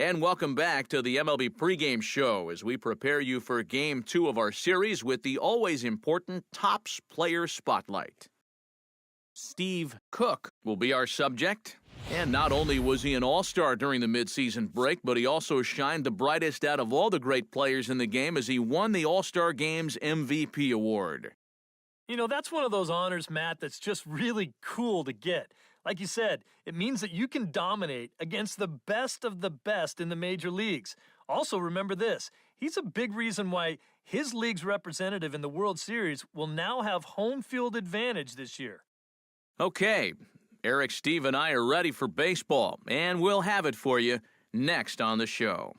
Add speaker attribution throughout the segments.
Speaker 1: And welcome back to the MLB pregame show as we prepare you for Game 2 of our series with the always important Topps Player Spotlight. Steve Cook will be our subject. And not only was he an all-star during the midseason break, but he also shined the brightest out of all the great players in the game as he won the All-Star Game's MVP award.
Speaker 2: You know, that's one of those honors, Matt, that's just really cool to get. Like you said, it means that you can dominate against the best of the best in the major leagues. Also, remember this, he's a big reason why his league's representative in the World Series will now have home field advantage this year.
Speaker 1: Okay, Eric, Steve, and I are ready for baseball, and we'll have it for you next on the show.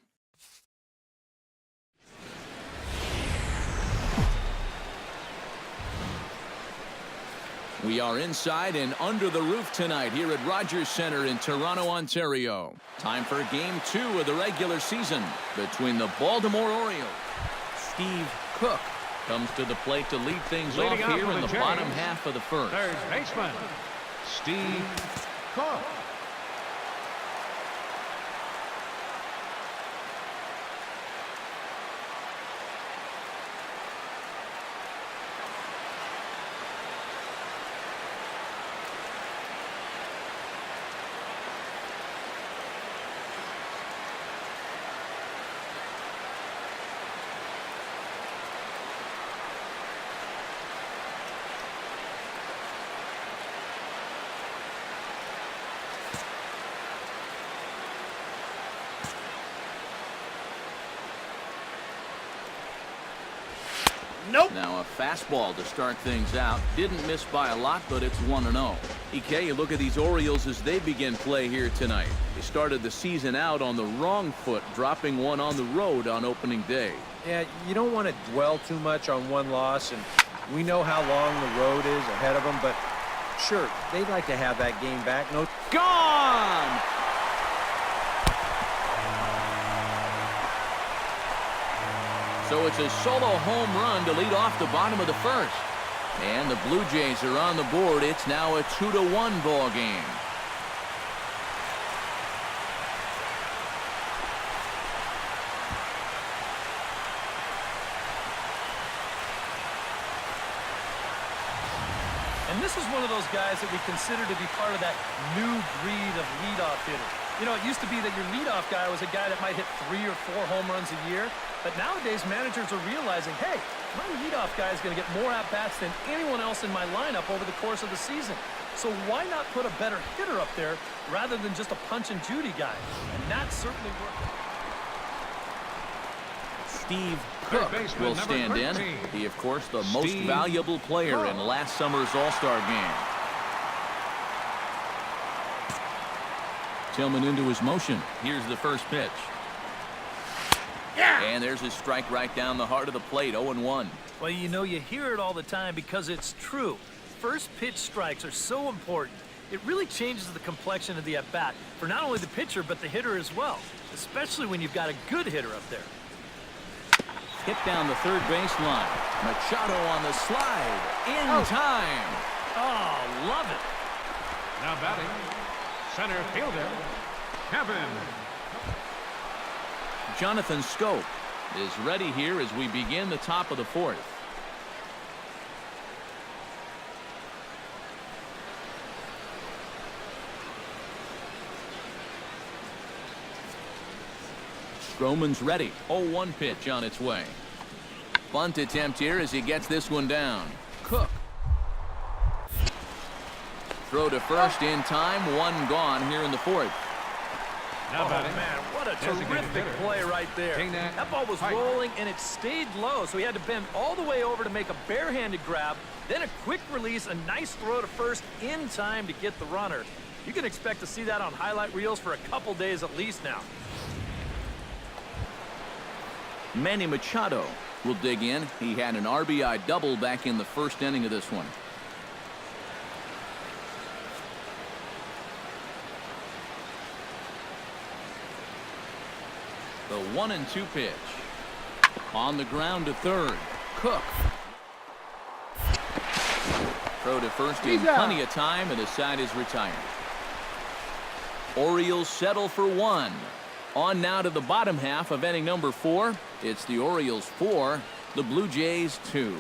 Speaker 1: We are inside and under the roof tonight here at Rogers Centre in Toronto, Ontario. Time for Game 2 of the regular season between the Baltimore Orioles. Steve Cook comes to the plate to lead things off here in the bottom half of the first.
Speaker 3: Third baseman, Steve Cook.
Speaker 2: Nope.
Speaker 1: Now a fastball to start things out. Didn't miss by a lot, but it's 1-0. EK, you look at these Orioles as they begin play here tonight. They started the season out on the wrong foot, dropping one on the road on opening day.
Speaker 4: Yeah, you don't want to dwell too much on one loss, and we know how long the road is ahead of them, but sure, they'd like to have that game back. No,
Speaker 1: Gone! So it's a solo home run to lead off the bottom of the first. And the Blue Jays are on the board. It's now a 2-1 ball game.
Speaker 2: And this is one of those guys that we consider to be part of that new breed of leadoff hitter. You know, it used to be that your leadoff guy was a guy that might hit 3 or 4 home runs a year. But nowadays, managers are realizing, hey, my leadoff guy is going to get more at-bats than anyone else in my lineup over the course of the season. So why not put a better hitter up there rather than just a punch-and-Judy guy? And that certainly worked.
Speaker 1: Steve Cook will stand in. He, of course, the most valuable player in last summer's All-Star game. Tillman into his motion. Here's the first pitch. Yeah! And there's his strike right down the heart of the plate, 0-1.
Speaker 2: Well, you know, you hear it all the time because it's true. First pitch strikes are so important. It really changes the complexion of the at-bat for not only the pitcher but the hitter as well, especially when you've got a good hitter up there.
Speaker 1: Hit down the third baseline. Machado on the slide. In time.
Speaker 2: Oh, love it.
Speaker 3: Now batting, center fielder, Kevin.
Speaker 1: Jonathan Schoop is ready here as we begin the top of the fourth. Stroman's ready. 0-1 pitch on its way. Bunt attempt here as he gets this one down. Cook. Throw to first in time. One gone here in the fourth.
Speaker 3: Now batting.
Speaker 2: Man, what a terrific play right there. That ball was rolling and it stayed low, so he had to bend all the way over to make a barehanded grab, then a quick release, a nice throw to first in time to get the runner. You can expect to see that on highlight reels for a couple days at least now.
Speaker 1: Manny Machado will dig in. He had an RBI double back in the first inning of this one. The 1-2 pitch. On the ground to third. Cook. Throw to first in plenty of time, and the side is retired. Orioles settle for one. On now to the bottom half of inning number 4. It's the Orioles 4, the Blue Jays 2.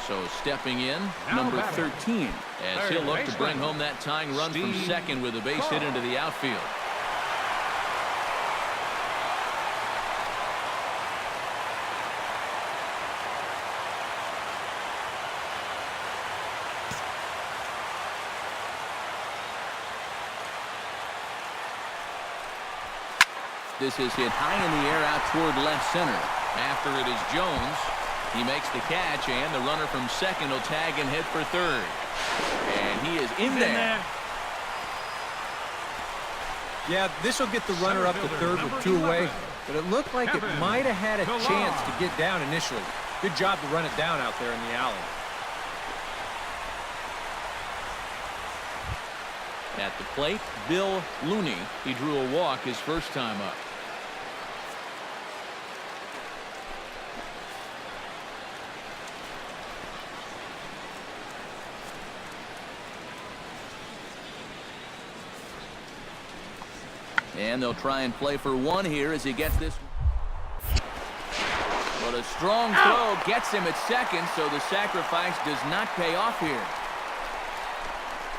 Speaker 1: So stepping in, number 13, as he'll look to bring home that tying run from second with a base hit into the outfield. This is hit high in the air out toward left center. After it is Jones. He makes the catch, and the runner from second will tag and hit for third. And he is in there.
Speaker 4: Yeah, this will get the runner up to third with 2 away, but it looked like it might have had a chance to get down initially. Good job to run it down out there in the alley.
Speaker 1: At the plate, Bill Looney. He drew a walk his first time up. And they'll try and play for 1 here as he gets this. But a strong throw gets him at second, so the sacrifice does not pay off here.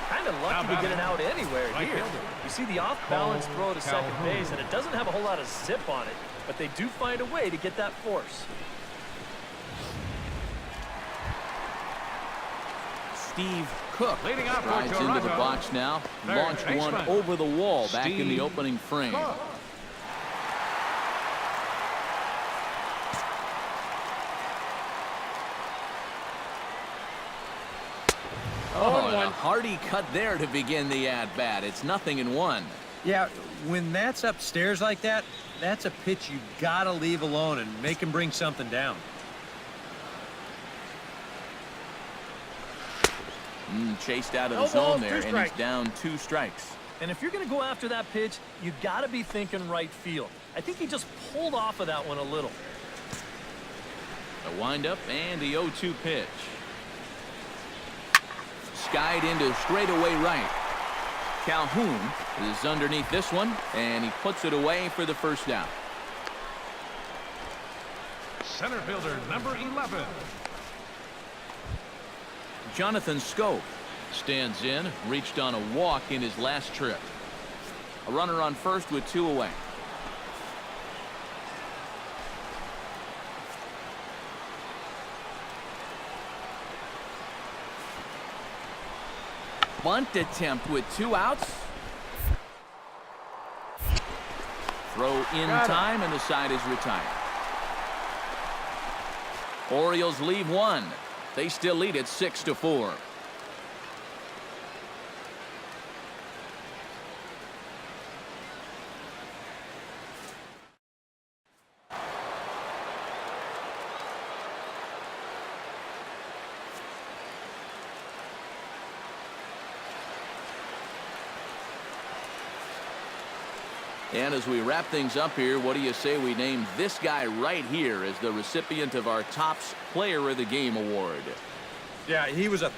Speaker 2: Kind of lucky to get it out anywhere here. You see the off-balance throw to second base, and it doesn't have a whole lot of zip on it, but they do find a way to get that force.
Speaker 1: Steve Cook
Speaker 3: leading out
Speaker 1: rides into the box now. Launched one over the wall back in the opening frame. Oh, and a hearty cut there to begin the at-bat. It's 0-1.
Speaker 4: Yeah, when that's upstairs like that, that's a pitch you got to leave alone and make him bring something down.
Speaker 1: Chased out of the zone there, and he's down 2 strikes.
Speaker 2: And if you're going to go after that pitch, you got to be thinking right field. I think he just pulled off of that one a little.
Speaker 1: A windup and the 0-2 pitch. Skied into straightaway right. Calhoun is underneath this one, and he puts it away for the first down.
Speaker 3: Center fielder number 11.
Speaker 1: Jonathan Scope stands in, reached on a walk in his last trip. A runner on first with 2 away. Bunt attempt with 2 outs. Throw in time, and the side is retired. Orioles leave 1. They still lead it 6-4. And as we wrap things up here, what do you say we name this guy right here as the recipient of our Topps Player of the Game award?
Speaker 4: Yeah, he was a